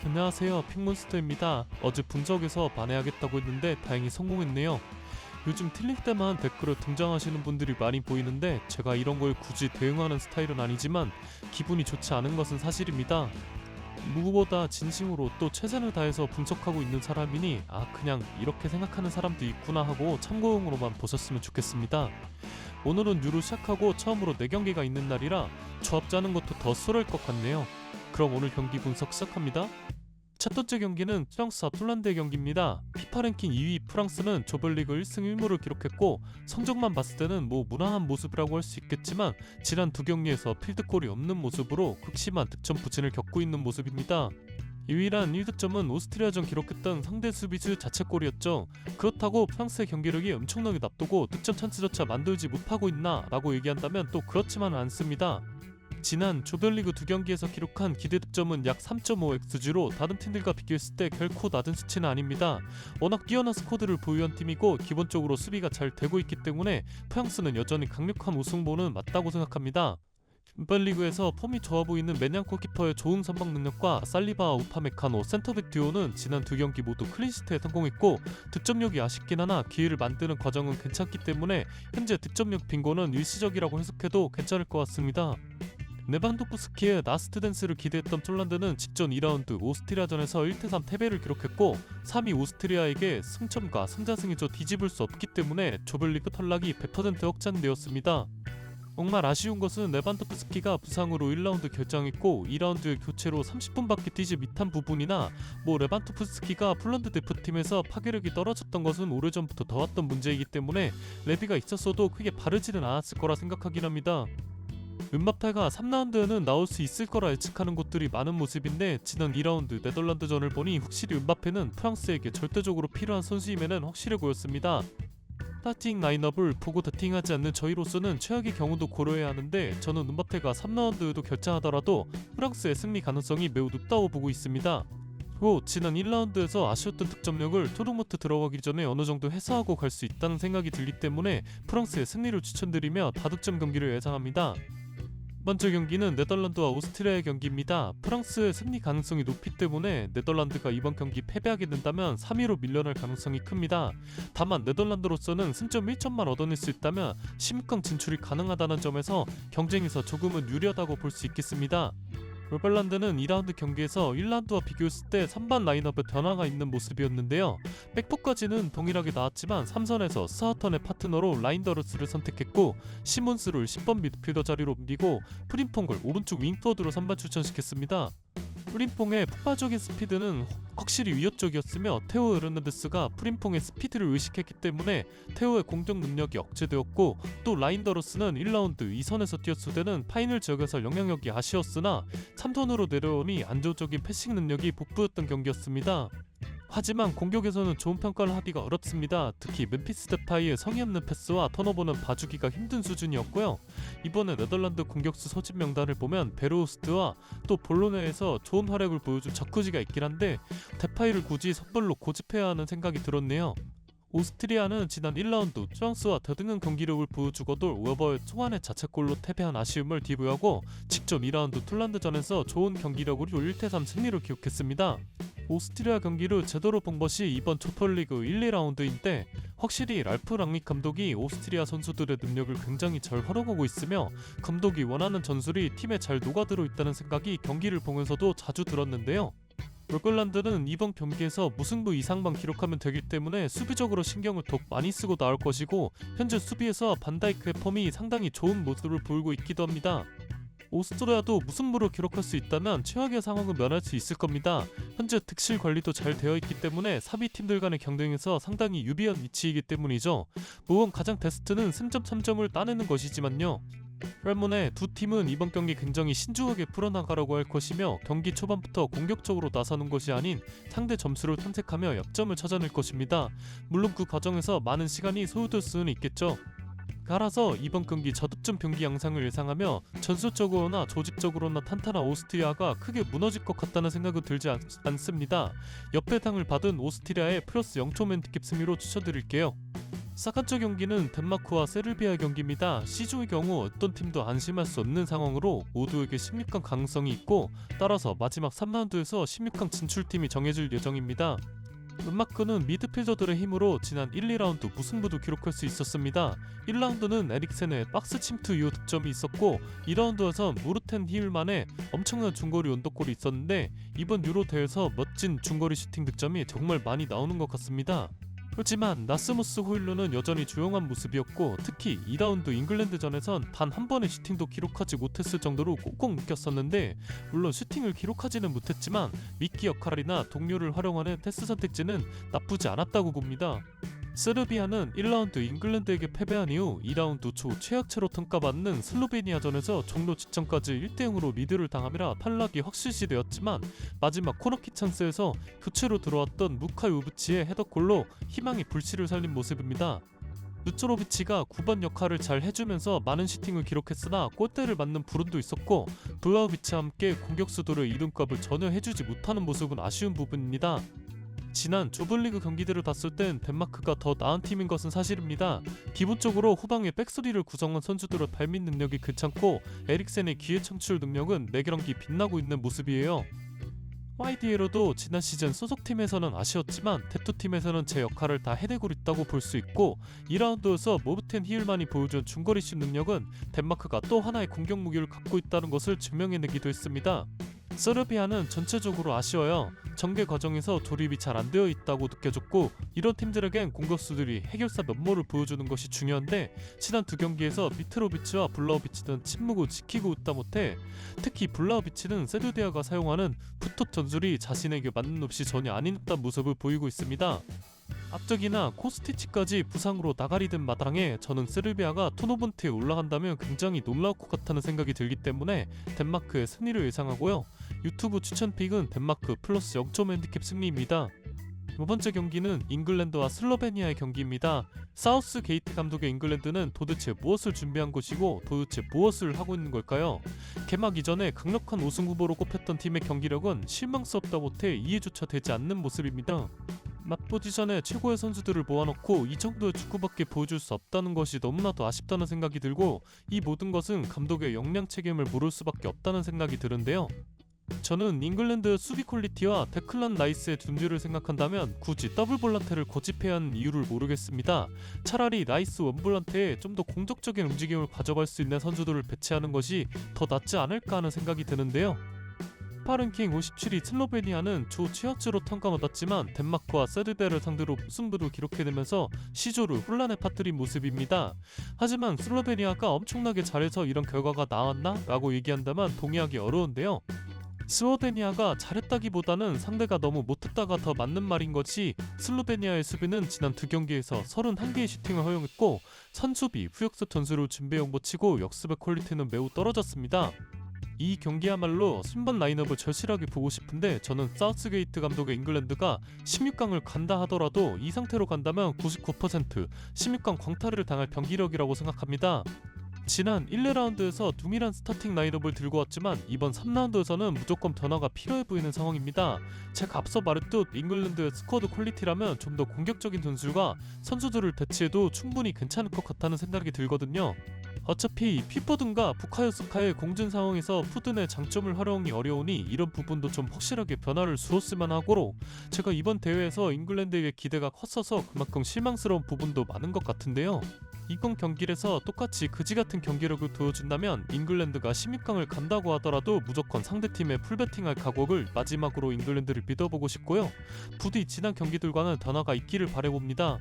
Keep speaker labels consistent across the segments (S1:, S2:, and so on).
S1: 안녕하세요, 핑몬스터입니다. 어제 분석에서 반해하겠다고 했는데 다행히 성공했네요. 요즘 틀릴 때만 댓글을 등장하시는 분들이 많이 보이는데 제가 이런 거에 굳이 대응하는 스타일은 아니지만 기분이 좋지 않은 것은 사실입니다. 무엇보다 진심으로 또 최선을 다해서 분석하고 있는 사람이니 그냥 이렇게 생각하는 사람도 있구나 하고 참고용으로만 보셨으면 좋겠습니다. 오늘은 뉴로 시작하고 처음으로 4경기가 있는 날이라 조합 짜는 것도 더 수월할 것 같네요. 그럼 오늘 경기 분석 시작합니다. 첫 번째 경기는 프랑스와 폴란드의 경기입니다. 피파 랭킹 2위 프랑스는 조별리그 1승 1무를 기록했고 성적만 봤을 때는 무난한 모습이라고 할 수 있겠지만 지난 두 경기에서 필드골이 없는 모습으로 극심한 득점 부진을 겪고 있는 모습입니다. 유일한 1득점은 오스트리아전 기록했던 상대 수비수 자책골이었죠. 그렇다고 프랑스의 경기력이 엄청나게 나쁘고 득점 찬스조차 만들지 못하고 있나 라고 얘기한다면 또 그렇지만은 않습니다. 지난 조별리그 두 경기에서 기록한 기대 득점은 약 3.5xg로 다른 팀들과 비교했을 때 결코 낮은 수치는 아닙니다. 워낙 뛰어난 스쿼드를 보유한 팀이고 기본적으로 수비가 잘 되고 있기 때문에 프랑스는 여전히 강력한 우승보는 맞다고 생각합니다. 이번 리그에서 폼이 좋아 보이는 맨양 골키퍼의 좋은 선방 능력과 살리바와 우파메카노 센터백 듀오는 지난 두 경기 모두 클린시트에 성공했고 득점력이 아쉽긴 하나 기회를 만드는 과정은 괜찮기 때문에 현재 득점력 빈곤은 일시적이라고 해석해도 괜찮을 것 같습니다. 네반도프스키의 라스트 댄스를 기대했던 폴란드는 직전 2라운드 오스트리아전에서 1대3 패배를 기록했고 3위 오스트리아에게 승점과 3자승이죠 뒤집을 수 없기 때문에 조별리그 탈락이 100% 확정되었습니다. 정말 아쉬운 것은 네반도프스키가 부상으로 1라운드 결장했고 2라운드의 교체로 30분밖에 뛰지 못한 부분이나 레반도프스키가 폴란드 대표팀에서 파괴력이 떨어졌던 것은 오래전부터 더 왔던 문제이기 때문에 레비가 있었어도 크게 바르지는 않았을 거라 생각하긴 합니다. 음바페가 3라운드에는 나올 수 있을 거라 예측하는 곳들이 많은 모습인데 지난 2라운드 네덜란드전을 보니 확실히 음바페는 프랑스에게 절대적으로 필요한 선수임에는 확실해 보였습니다. 스타팅 라인업을 보고 대팅하지 않는 저희로서는 최악의 경우도 고려해야 하는데 저는 음바페가 3라운드에도 결장하더라도 프랑스의 승리 가능성이 매우 높다고 보고 있습니다. 지난 1라운드에서 아쉬웠던 득점력을 토르모트 들어가기 전에 어느 정도 해소하고 갈 수 있다는 생각이 들기 때문에 프랑스의 승리를 추천드리며 다득점 경기를 예상합니다. 첫 번째 경기는 네덜란드와 오스트리아의 경기입니다. 프랑스의 승리 가능성이 높기 때문에 네덜란드가 이번 경기 패배하게 된다면 3위로 밀려날 가능성이 큽니다. 다만 네덜란드로서는 승점 1점만 얻어낼 수 있다면 16강 진출이 가능하다는 점에서 경쟁에서 조금은 유리하다고 볼 수 있겠습니다. 폴란드는 2라운드 경기에서 1라운드와 비교했을 때 3반 라인업에 변화가 있는 모습이었는데요. 백포까지는 동일하게 나왔지만 3선에서 스하턴의 파트너로 라인더르스를 선택했고 시몬스를 10번 미드필더 자리로 옮기고 프림퐁을 오른쪽 윙포드로 선발 출전시켰습니다. 프림퐁의 폭발적인 스피드는 확실히 위협적이었으며 테오 에르난데스가 프림퐁의 스피드를 의식했기 때문에 테오의 공격 능력이 억제되었고 또 라인더러스는 1라운드 2선에서 뛰었을 때는 파이널 지역에서 영향력이 아쉬웠으나 3선으로 내려오니 안정적인 패싱 능력이 돋보였던 경기였습니다. 하지만 공격에서는 좋은 평가를 하기가 어렵습니다. 특히 멤피스 데파이의 성의 없는 패스와 턴오버는 봐주기가 힘든 수준이었고요. 이번에 네덜란드 공격수 소집 명단을 보면 베르호스트와 또 볼로네에서 좋은 활약을 보여준 자쿠지가 있긴 한데 데파이를 굳이 선발로 고집해야 하는 생각이 들었네요. 오스트리아는 지난 1라운드 프랑스와 대등한 경기력을 보여주고도 웨버의 초반에 자책골로 패배한 아쉬움을 뒤부하고 직전 2라운드 툴란드전에서 좋은 경기력으로 1대3 승리를 기록했습니다. 오스트리아 경기를 제대로 본 것이 이번 조별리그 1, 2라운드인데 확실히 랄프 랑닉 감독이 오스트리아 선수들의 능력을 굉장히 잘 활용하고 있으며 감독이 원하는 전술이 팀에 잘 녹아들어 있다는 생각이 경기를 보면서도 자주 들었는데요. 폴란드는 이번 경기에서 무승부 이상만 기록하면 되기 때문에 수비적으로 신경을 더 많이 쓰고 나올 것이고 현재 수비에서 반다이크의 폼이 상당히 좋은 모습을 보이고 있기도 합니다. 오스트리아도 무승부로 기록할 수 있다면 최악의 상황을 면할 수 있을 겁니다. 현재 득실 관리도 잘 되어 있기 때문에 3위 팀들 간의 경쟁에서 상당히 유리한 위치이기 때문이죠. 물론 가장 베스트는 승점 3점을 따내는 것이지만요. 때문에 두 팀은 이번 경기 굉장히 신중하게 풀어나가려고 할 것이며 경기 초반부터 공격적으로 나서는 것이 아닌 상대 점수를 탐색하며 약점을 찾아낼 것입니다. 물론 그 과정에서 많은 시간이 소요될 수는 있겠죠. 따라서 이번 경기 저득점 경기 양상을 예상하며 전술적으로나 조직적으로나 탄탄한 오스트리아가 크게 무너질 것 같다는 생각은 들지 않습니다. 옆배당을 받은 오스트리아의 플러스 0초 맨디캡 승리로 추천드릴게요. 사간조 경기는 덴마크와 세르비아 경기입니다. C조의 경우 어떤 팀도 안심할 수 없는 상황으로 모두에게 16강 가능성이 있고, 따라서 마지막 3라운드에서 16강 진출팀이 정해질 예정입니다. 덴마크는 미드필더들의 힘으로 지난 1, 2라운드 무승부도 기록할 수 있었습니다. 1라운드는 에릭센의 박스 침투 이후 득점이 있었고, 2라운드에선 무르텐 히율만의 엄청난 중거리 언더골이 있었는데, 이번 유로 대회에서 멋진 중거리 슈팅 득점이 정말 많이 나오는 것 같습니다. 하지만 라스무스 호일루는 여전히 조용한 모습이었고, 특히 2라운드 잉글랜드전에선 단 한 번의 슈팅도 기록하지 못했을 정도로 꽁꽁 묶였었는데, 물론 슈팅을 기록하지는 못했지만 미끼 역할이나 동료를 활용하는 패스 선택지는 나쁘지 않았다고 봅니다. 세르비아는 1라운드 잉글랜드에게 패배한 이후 2라운드 초 최악체로 평가받는 슬로베니아전에서 종료 직전까지 1대0으로 리드를 당하며 탈락이 확실시되었지만, 마지막 코너킥 찬스에서 교체로 들어왔던 무카이 우브치의 헤더골로 희망의 불씨를 살린 모습입니다. 누츠로비치가 9번 역할을 잘 해주면서 많은 슈팅을 기록했으나 골대를 맞는 불운도 있었고, 블라우비치와 함께 공격수들의 이름값을 전혀 해주지 못하는 모습은 아쉬운 부분입니다. 지난 조별리그 경기들을 봤을 땐 덴마크가 더 나은 팀인 것은 사실입니다. 기본적으로 후방의 백스리를 구성한 선수들의 발밑 능력이 괜찮고, 에릭센의 기회 창출 능력은 매경기 빛나고 있는 모습이에요. YDL로도 지난 시즌 소속팀에서는 아쉬웠지만 대토팀에서는 제 역할을 다 해내고 있다고 볼 수 있고, 2라운드에서 모르텐 히율만이 보여준 중거리 슛 능력은 덴마크가 또 하나의 공격 무기를 갖고 있다는 것을 증명해내기도 했습니다. 세르비아는 전체적으로 아쉬워요. 전개 과정에서 조립이 잘 안 되어 있다고 느껴졌고, 이런 팀들에겐 공격수들이 해결사 면모를 보여주는 것이 중요한데, 지난 두 경기에서 미트로비치와 블라우비치는 침묵을 지키고 있다 못해 특히 블라우비치는 세르비아가 사용하는 풋톱 전술이 자신에게 맞는 옵시 전혀 아닌 듯한 모습을 보이고 있습니다. 앞쪽이나 코스티치까지 부상으로 나가리 된 마당에 저는 세르비아가 토너먼트에 올라간다면 굉장히 놀라울 것 같다는 생각이 들기 때문에 덴마크의 승리를 예상하고요. 유튜브 추천픽은 덴마크 플러스 0점 핸디캡 승리입니다. 두 번째 경기는 잉글랜드와 슬로베니아의 경기입니다. 사우스 게이트 감독의 잉글랜드는 도대체 무엇을 준비한 것이고 도대체 무엇을 하고 있는 걸까요? 개막 이전에 강력한 우승 후보로 꼽혔던 팀의 경기력은 실망스럽다 못해 이해조차 되지 않는 모습입니다. 맛보기 전에 최고의 선수들을 모아놓고 이 정도의 축구밖에 보여줄 수 없다는 것이 너무나도 아쉽다는 생각이 들고, 이 모든 것은 감독의 역량 책임을 물을 수밖에 없다는 생각이 드는데요. 저는 잉글랜드 수비 퀄리티와 데클란 라이스의 둔주를 생각한다면 굳이 더블 볼란테를 고집해야 하는 이유를 모르겠습니다. 차라리 라이스 원볼란테에 좀 더 공격적인 움직임을 가져갈 수 있는 선수들을 배치하는 것이 더 낫지 않을까 하는 생각이 드는데요. 파른킹 57위 슬로베니아는 조 최하체로 평가받았지만 덴마크와 세르비아를 상대로 승부를 기록해내면서 C조를 혼란에 빠뜨린 모습입니다. 하지만 슬로베니아가 엄청나게 잘해서 이런 결과가 나왔나? 라고 얘기한다면 동의하기 어려운데요. 스워데니아가 잘했다기보다는 상대가 너무 못했다가 더 맞는 말인 것이, 슬로베니아의 수비는 지난 두 경기에서 31개의 슈팅을 허용했고, 선수비, 후역습 전술을 준비해온 것 치고 역습의 퀄리티는 매우 떨어졌습니다. 이 경기야말로 순번 라인업을 절실하게 보고 싶은데, 저는 사우스게이트 감독의 잉글랜드가 16강을 간다 하더라도 이 상태로 간다면 99% 16강 광탈을 당할 경기력이라고 생각합니다. 지난 1, 2라운드에서 둠이란 스타팅 라인업을 들고 왔지만 이번 3라운드에서는 무조건 변화가 필요해 보이는 상황입니다. 제가 앞서 말했듯 잉글랜드의 스쿼드 퀄리티라면 좀 더 공격적인 전술과 선수들을 배치해도 충분히 괜찮을 것 같다는 생각이 들거든요. 어차피 피포든과 부카요 스카의 공전 상황에서 푸든의 장점을 활용이 어려우니 이런 부분도 좀 확실하게 변화를 주었으면 하고, 제가 이번 대회에서 잉글랜드에게 기대가 컸어서 그만큼 실망스러운 부분도 많은 것 같은데요. 이번 경기에서 똑같이 그지같은 경기력을 보여준다면 잉글랜드가 16강을 간다고 하더라도 무조건 상대팀에 풀배팅할 각오를 마지막으로 잉글랜드를 믿어보고 싶고요. 부디 지난 경기들과는 변화가 있기를 바라봅니다.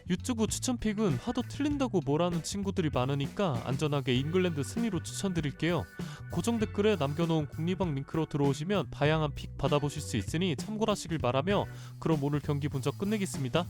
S1: 유튜브 추천픽은 하도 틀린다고 뭐라는 친구들이 많으니까 안전하게 잉글랜드 승리로 추천드릴게요. 고정 댓글에 남겨놓은 공리방 링크로 들어오시면 다양한 픽 받아보실 수 있으니 참고하시길 바라며, 그럼 오늘 경기 분석 끝내겠습니다.